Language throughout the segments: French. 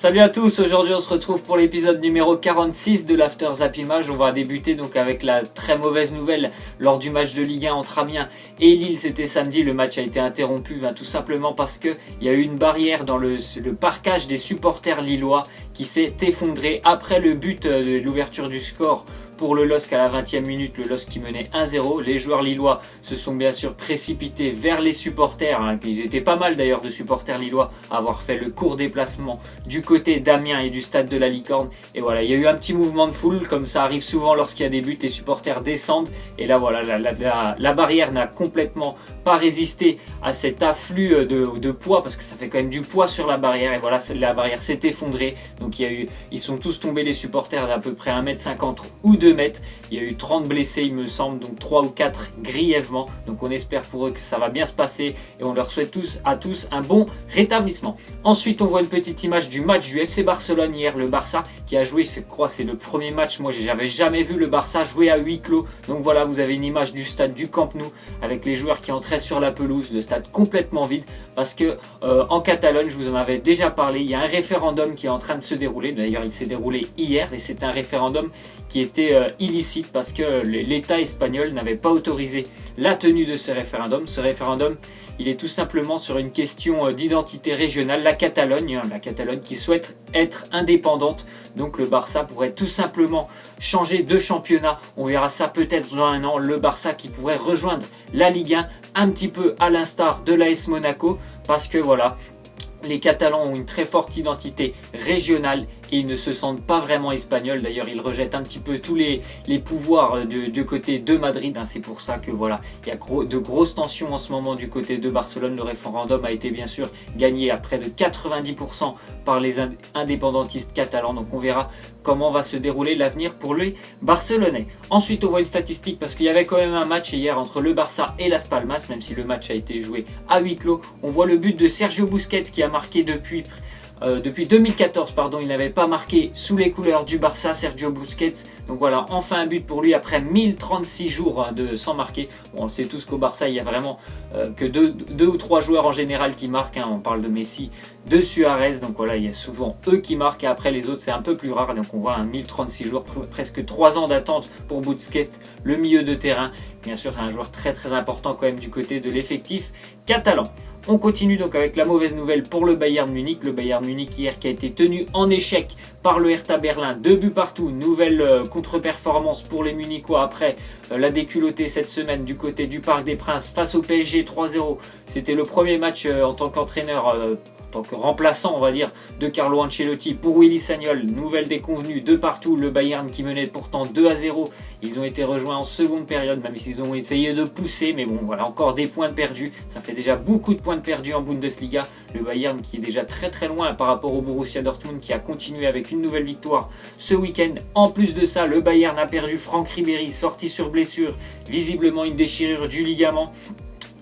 Salut à tous, aujourd'hui on se retrouve pour l'épisode numéro 46 de l'After Zap Image. On va débuter donc avec la très mauvaise nouvelle lors du match de Ligue 1 entre Amiens et Lille. C'était samedi, le match a été interrompu tout simplement parce qu'il y a eu une barrière dans le parquage des supporters lillois qui s'est effondrée après le but de l'ouverture du score pour le LOSC à la 20e minute, le LOSC qui menait 1-0. Les joueurs lillois se sont bien sûr précipités vers les supporters. Ils étaient pas mal d'ailleurs de supporters lillois à avoir fait le court déplacement du côté d'Amiens et du stade de la Licorne. Et voilà, il y a eu un petit mouvement de foule, comme ça arrive souvent lorsqu'il y a des buts, les supporters descendent. Et là voilà, la barrière n'a complètement pas résisté à cet afflux de poids, parce que ça fait quand même du poids sur la barrière. Et voilà, la barrière s'est effondrée. Donc ils sont tous tombés, les supporters d'à peu près 1m50 ou 2 mètres. Il y a eu 30 blessés il me semble, donc 3 ou 4 grièvement. Donc on espère pour eux que ça va bien se passer et on leur souhaite à tous un bon rétablissement. Ensuite on voit une petite image du match du FC Barcelone hier, le Barça qui a joué, je crois c'est le premier match, moi j'avais jamais vu le Barça jouer à huis clos. Donc voilà, vous avez une image du stade du Camp Nou avec les joueurs qui entraient sur la pelouse, le stade complètement vide parce que en Catalogne, je vous en avais déjà parlé, il y a un référendum qui est en train de se dérouler. D'ailleurs il s'est déroulé hier et c'est un référendum qui était illicite parce que l'État espagnol n'avait pas autorisé la tenue de ce référendum. Ce référendum, il est tout simplement sur une question d'identité régionale, la Catalogne qui souhaite être indépendante. Donc le Barça pourrait tout simplement changer de championnat. On verra ça peut-être dans un an, le Barça qui pourrait rejoindre la Ligue 1 un petit peu à l'instar de l'AS Monaco, parce que voilà, les Catalans ont une très forte identité régionale et ils ne se sentent pas vraiment espagnols. D'ailleurs, ils rejettent un petit peu tous les pouvoirs du côté de Madrid. C'est pour ça que voilà, il y a de grosses tensions en ce moment du côté de Barcelone. Le référendum a été bien sûr gagné à près de 90% par les indépendantistes catalans. Donc on verra comment va se dérouler l'avenir pour les Barcelonais. Ensuite, on voit une statistique parce qu'il y avait quand même un match hier entre le Barça et Las Palmas, même si le match a été joué à huis clos. On voit le but de Sergio Busquets qui a marqué depuis 2014, il n'avait pas marqué sous les couleurs du Barça, Sergio Busquets. Donc voilà, enfin un but pour lui après 1036 jours sans marquer. Bon, on sait tous qu'au Barça, il y a vraiment que deux ou trois joueurs en général qui marquent. On parle de Messi, de Suarez. Donc voilà, il y a souvent eux qui marquent et après les autres, c'est un peu plus rare. Donc on voit 1036 jours, presque 3 ans d'attente pour Busquets, le milieu de terrain. Bien sûr, c'est un joueur très très important quand même du côté de l'effectif catalan. On continue donc avec la mauvaise nouvelle pour le Bayern Munich. Le Bayern Munich hier qui a été tenu en échec par le Hertha Berlin. 2 buts partout, nouvelle contre-performance pour les Munichois après la déculottée cette semaine du côté du Parc des Princes face au PSG 3-0. C'était le premier match en tant qu'entraîneur, en tant que remplaçant on va dire de Carlo Ancelotti pour Willy Sagnol. Nouvelle déconvenue de partout, le Bayern qui menait pourtant 2-0. Ils ont été rejoints en seconde période, même s'ils ont essayé de pousser, mais bon voilà, encore des points perdus. Ça fait déjà beaucoup de points perdus en Bundesliga. Le Bayern qui est déjà très très loin par rapport au Borussia Dortmund qui a continué avec une nouvelle victoire ce week-end. En plus de ça, le Bayern a perdu Franck Ribéry, sorti sur blessure, visiblement une déchirure du ligament.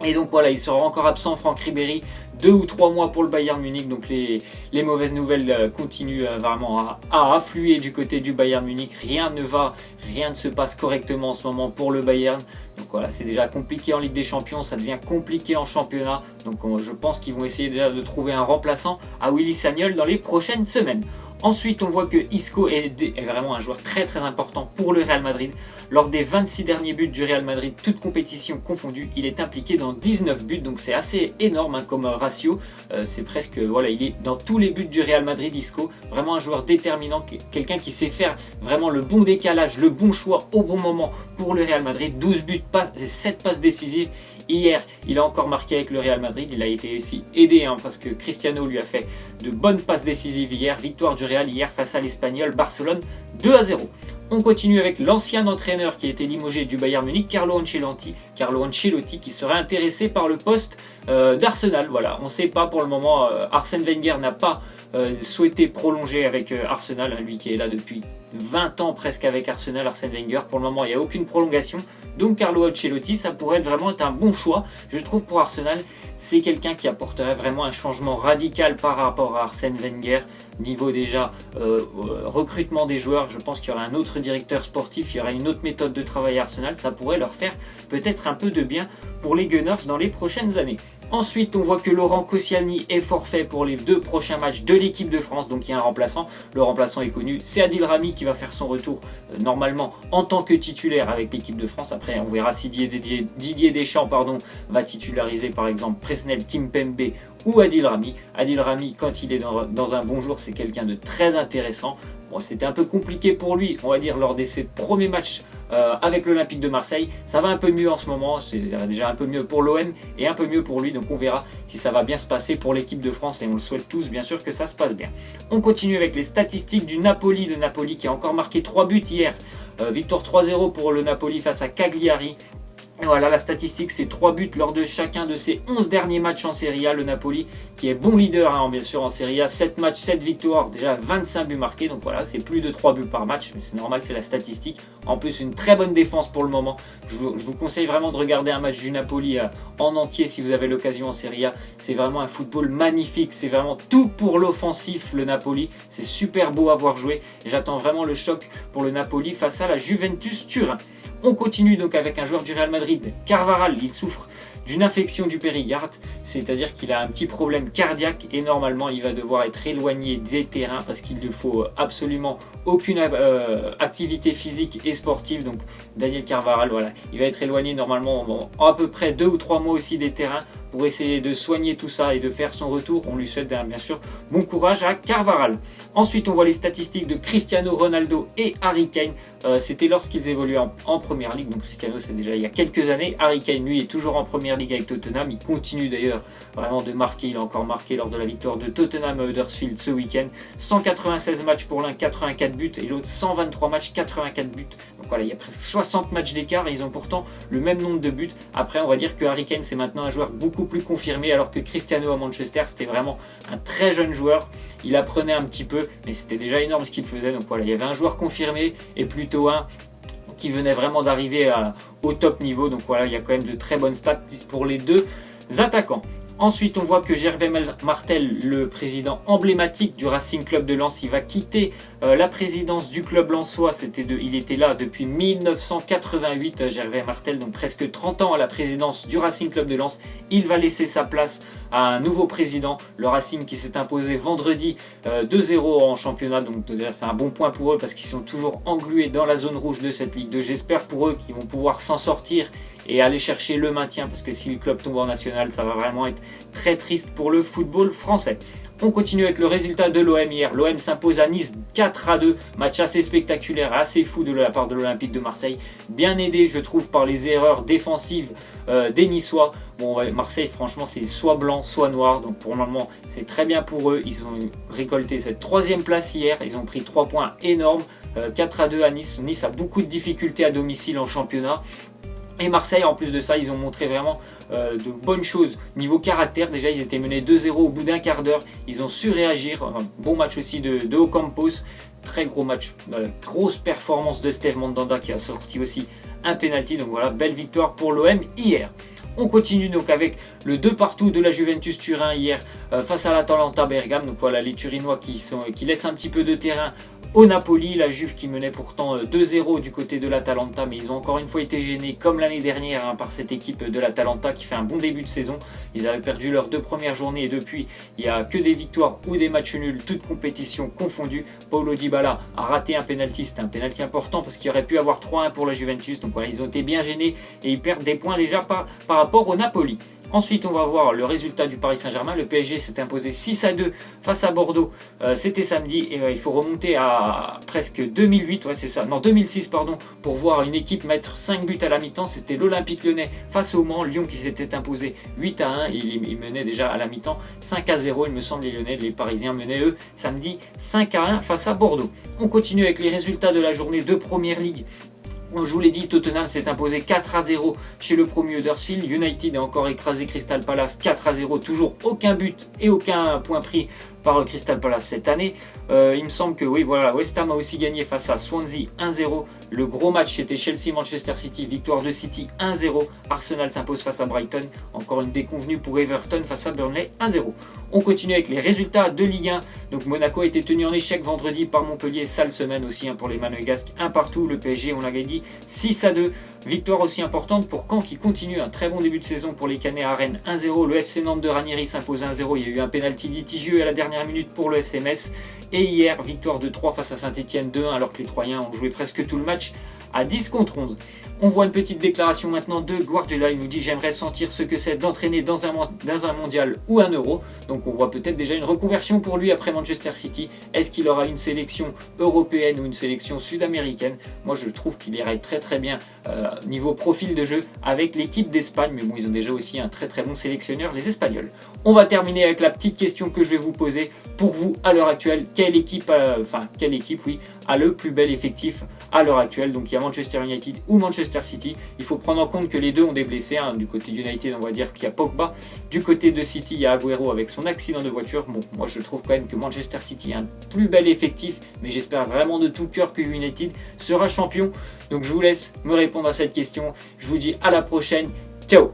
Et donc voilà, il sera encore absent Franck Ribéry 2 ou 3 mois pour le Bayern Munich. Donc les mauvaises nouvelles continuent vraiment à affluer du côté du Bayern Munich. Rien ne va, rien ne se passe correctement en ce moment pour le Bayern. Donc voilà, c'est déjà compliqué en Ligue des Champions, ça devient compliqué en championnat. Donc je pense qu'ils vont essayer déjà de trouver un remplaçant à Willy Sagnol dans les prochaines semaines. Ensuite, on voit que Isco est vraiment un joueur très très important pour le Real Madrid. Lors des 26 derniers buts du Real Madrid, toutes compétitions confondues, il est impliqué dans 19 buts. Donc c'est assez énorme comme ratio. C'est presque, voilà, il est dans tous les buts du Real Madrid, Isco. Vraiment un joueur déterminant, quelqu'un qui sait faire vraiment le bon décalage, le bon choix au bon moment pour le Real Madrid. 12 buts, 7 passes décisives. Hier, il a encore marqué avec le Real Madrid. Il a été aussi aidé parce que Cristiano lui a fait de bonnes passes décisives hier. Victoire du Real hier face à l'Espagnol Barcelone 2-0. On continue avec l'ancien entraîneur qui a été limogé du Bayern Munich, Carlo Ancelotti qui serait intéressé par le poste d'Arsenal. Voilà, on ne sait pas pour le moment. Arsène Wenger n'a pas souhaité prolonger avec Arsenal, lui qui est là depuis 20 ans presque avec Arsenal, Arsène Wenger. Pour le moment, il n'y a aucune prolongation. Donc Carlo Ancelotti, ça pourrait vraiment être un bon choix, je trouve, pour Arsenal. C'est quelqu'un qui apporterait vraiment un changement radical par rapport à Arsène Wenger. Niveau déjà recrutement des joueurs, je pense qu'il y aura un autre directeur sportif, il y aura une autre méthode de travail à Arsenal. Ça pourrait leur faire peut-être un peu de bien pour les Gunners dans les prochaines années. Ensuite, on voit que Laurent Koscielny est forfait pour les 2 prochains matchs de l'équipe de France. Donc il y a un remplaçant. Le remplaçant est connu. C'est Adil Rami qui va faire son retour normalement en tant que titulaire avec l'équipe de France. Après, on verra si Didier Deschamps va titulariser par exemple Presnel Kimpembe ou Adil Rami. Adil Rami, quand il est dans un bon jour, c'est quelqu'un de très intéressant. Bon, c'était un peu compliqué pour lui, on va dire, lors de ses premiers matchs avec l'Olympique de Marseille. Ça va un peu mieux en ce moment, c'est déjà un peu mieux pour l'OM et un peu mieux pour lui, donc on verra si ça va bien se passer pour l'équipe de France et on le souhaite tous bien sûr que ça se passe bien. On continue avec les statistiques du Napoli, le Napoli qui a encore marqué 3 buts hier, victoire 3-0 pour le Napoli face à Cagliari. Et voilà, la statistique, c'est 3 buts lors de chacun de ses 11 derniers matchs en Serie A. Le Napoli, qui est bon leader, bien sûr, en Serie A. 7 matchs, 7 victoires, déjà 25 buts marqués. Donc voilà, c'est plus de 3 buts par match, mais c'est normal, c'est la statistique. En plus, une très bonne défense pour le moment. Je vous conseille vraiment de regarder un match du Napoli en entier si vous avez l'occasion en Serie A. C'est vraiment un football magnifique. C'est vraiment tout pour l'offensif, le Napoli. C'est super beau à voir jouer. Et j'attends vraiment le choc pour le Napoli face à la Juventus Turin. On continue donc avec un joueur du Real Madrid, Carvajal. Il souffre d'une infection du péricarde, c'est-à-dire qu'il a un petit problème cardiaque et normalement il va devoir être éloigné des terrains parce qu'il ne faut absolument aucune activité physique et sportive. Donc Daniel Carvajal, voilà, il va être éloigné normalement en à peu près 2 ou 3 mois aussi des terrains pour essayer de soigner tout ça et de faire son retour. On lui souhaite bien sûr bon courage à Carvajal. Ensuite, on voit les statistiques de Cristiano Ronaldo et Harry Kane. C'était lorsqu'ils évoluaient en première ligue. Donc Cristiano, c'est déjà il y a quelques années. Harry Kane, lui, est toujours en première ligue avec Tottenham. Il continue d'ailleurs vraiment de marquer. Il a encore marqué lors de la victoire de Tottenham à Huddersfield ce week-end. 196 matchs pour l'un, 84 buts. Et l'autre, 123 matchs, 84 buts. Donc voilà, il y a presque 60 matchs d'écart et ils ont pourtant le même nombre de buts. Après, on va dire que Harry Kane, c'est maintenant un joueur beaucoup plus confirmé, alors que Cristiano à Manchester, c'était vraiment un très jeune joueur. Il apprenait un petit peu, mais c'était déjà énorme ce qu'il faisait. Donc voilà, il y avait un joueur confirmé et plutôt un qui venait vraiment d'arriver au top niveau. Donc voilà, il y a quand même de très bonnes stats pour les deux attaquants. Ensuite, on voit que Gervais Martel, le président emblématique du Racing Club de Lens, il va quitter la présidence du club lensois. Il était là depuis 1988, Gervais Martel, donc presque 30 ans à la présidence du Racing Club de Lens. Il va laisser sa place à un nouveau président, le Racing qui s'est imposé vendredi 2-0 en championnat. Donc c'est un bon point pour eux parce qu'ils sont toujours englués dans la zone rouge de cette Ligue 2. J'espère pour eux qu'ils vont pouvoir s'en sortir et aller chercher le maintien, parce que si le club tombe en national, ça va vraiment être très triste pour le football français. On continue avec le résultat de l'OM hier. L'OM s'impose à Nice 4-2. Match assez spectaculaire, assez fou de la part de l'Olympique de Marseille. Bien aidé, je trouve, par les erreurs défensives des Niçois. Bon, Marseille, franchement, c'est soit blanc, soit noir. Donc pour le moment, c'est très bien pour eux. Ils ont récolté cette 3e place hier. Ils ont pris 3 points énormes. 4-2 à Nice. Nice a beaucoup de difficultés à domicile en championnat. Et Marseille, en plus de ça, ils ont montré vraiment de bonnes choses. Niveau caractère, déjà, ils étaient menés 2-0 au bout d'un quart d'heure. Ils ont su réagir. Un bon match aussi de Ocampos. Très gros match. Grosse performance de Steve Mandanda qui a sorti aussi un penalty. Donc voilà, belle victoire pour l'OM hier. On continue donc avec le 2-2 de la Juventus Turin hier face à l'Atalanta Bergame. Donc voilà, les Turinois qui laissent un petit peu de terrain au Napoli, la Juve qui menait pourtant 2-0 du côté de l'Atalanta, mais ils ont encore une fois été gênés comme l'année dernière par cette équipe de l'Atalanta qui fait un bon début de saison. Ils avaient perdu leurs 2 premières journées et depuis il n'y a que des victoires ou des matchs nuls, toutes compétitions confondues. Paulo Dybala a raté un penalty, c'était un penalty important parce qu'il aurait pu avoir 3-1 pour la Juventus. Donc voilà, ils ont été bien gênés et ils perdent des points déjà par rapport au Napoli. Ensuite, on va voir le résultat du Paris Saint-Germain. Le PSG s'est imposé 6-2 face à Bordeaux. C'était samedi et il faut remonter à presque 2008, ouais c'est ça, non 2006 pardon, pour voir une équipe mettre 5 buts à la mi-temps. C'était l'Olympique Lyonnais face au Mans. Lyon qui s'était imposé 8-1 et il menait déjà à la mi-temps 5-0. Il me semble les Parisiens menaient eux samedi 5-1 face à Bordeaux. On continue avec les résultats de la journée de Première Ligue. Je vous l'ai dit, Tottenham s'est imposé 4-0 chez le premier Huddersfield. United a encore écrasé Crystal Palace 4-0. Toujours aucun but et aucun point pris par Crystal Palace cette année. Il me semble que oui, voilà, West Ham a aussi gagné face à Swansea 1-0. Le gros match c'était Chelsea-Manchester City, victoire de City 1-0. Arsenal s'impose face à Brighton. Encore une déconvenue pour Everton face à Burnley 1-0. On continue avec les résultats de Ligue 1. Donc Monaco a été tenu en échec vendredi par Montpellier. Sale semaine aussi pour les Monégasques. 1-1. Le PSG, on l'avait dit, 6-2 Victoire aussi importante pour Caen qui continue un très bon début de saison pour les Canets à Rennes 1-0. Le FC Nantes de Ranieri s'impose 1-0. Il y a eu un pénalty litigieux à la dernière minute pour le FC Metz. Et hier, victoire de 3 face à Saint-Etienne 2-1 alors que les Troyens ont joué presque tout le match à 10 contre 11. On voit une petite déclaration maintenant de Guardiola. Il nous dit: j'aimerais sentir ce que c'est d'entraîner dans un mondial ou un euro. Donc on voit peut-être déjà une reconversion pour lui après Manchester City. Est-ce qu'il aura une sélection européenne ou une sélection sud-américaine? Moi je trouve qu'il irait très très bien niveau profil de jeu avec l'équipe d'Espagne. Mais bon, ils ont déjà aussi un très très bon sélectionneur, les Espagnols. On va terminer avec la petite question que je vais vous poser. Pour vous, à l'heure actuelle, quelle équipe a le plus bel effectif à l'heure actuelle? Donc il y a Manchester United ou Manchester City. Il faut prendre en compte que les deux ont des blessés. Du côté United, on va dire qu'il y a Pogba. Du côté de City, il y a Agüero avec son accident de voiture. Bon, moi je trouve quand même que Manchester City a un plus bel effectif, mais j'espère vraiment de tout cœur que United sera champion. Donc je vous laisse me répondre à cette question. Je vous dis à la prochaine. Ciao!